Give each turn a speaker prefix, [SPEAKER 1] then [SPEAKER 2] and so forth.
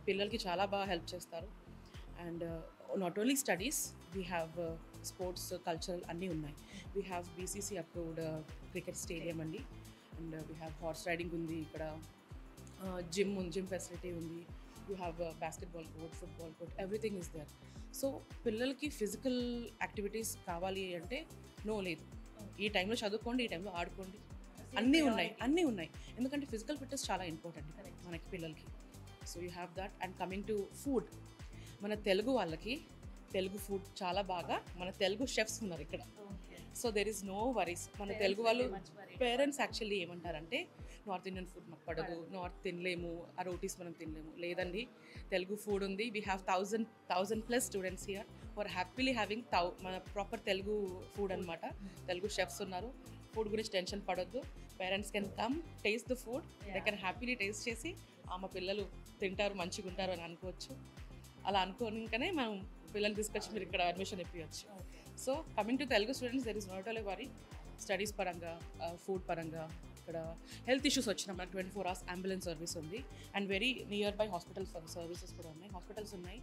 [SPEAKER 1] పిల్లలకి చాలా బాగా హెల్ప్ చేస్తారు. And not only studies, we have sports, cultural అన్నీ ఉన్నాయి. We have BCC approved cricket stadium అండి. And we have horse riding ఉంది ఇక్కడ, జిమ్ ఫెసిలిటీ ఉంది. You have basketball court, football court, everything is there. So పిల్లలకి physical activities కావాలి అంటే no లేదు, ఈ టైంలో చదువుకోండి, ఈ టైంలో ఆడుకోండి, అన్నీ ఉన్నాయి. ఎందుకంటే ఫిజికల్ ఫిట్నెస్ చాలా ఇంపార్టెంట్ మనకి పిల్లలకి. So you have that. And coming to food, మన తెలుగు వాళ్ళకి తెలుగు ఫుడ్ చాలా బాగా, మన తెలుగు షెఫ్స్ ఉన్నారు ఇక్కడ. So there is no worries. మన తెలుగు వాళ్ళు పేరెంట్స్ యాక్చువల్లీ ఏమంటారంటే నార్త్ ఇండియన్ ఫుడ్ మాకు పడదు, నార్త్ తినలేము, ఆ రోటీస్ మనం తినలేము. లేదండి, తెలుగు ఫుడ్ ఉంది. We have 1000+ students here who are happily having మన ప్రాపర్ తెలుగు ఫుడ్ అనమాట. తెలుగు షెఫ్స్ ఉన్నారు. ఫుడ్ గురించి టెన్షన్ పడొద్దు. Parents can come taste the food, they can happily taste చేసి మా పిల్లలు తింటారు, మంచిగా ఉంటారు అని అనుకోవచ్చు. అలా అనుకోనికనే మనం పిల్లల్ని తీసుకొచ్చి మీరు ఇక్కడ అడ్మిషన్ ఇప్పించచ్చు. So coming to Telugu students, there is not only worry. Studies పరంగా, ఫుడ్ పరంగా, ఇక్కడ హెల్త్ ఇష్యూస్ వచ్చిన మనకు 24 hours అంబులెన్స్ సర్వీస్ ఉంది. And very nearby hospital services కూడా ఉన్నాయి. హాస్పిటల్స్ ఉన్నాయి,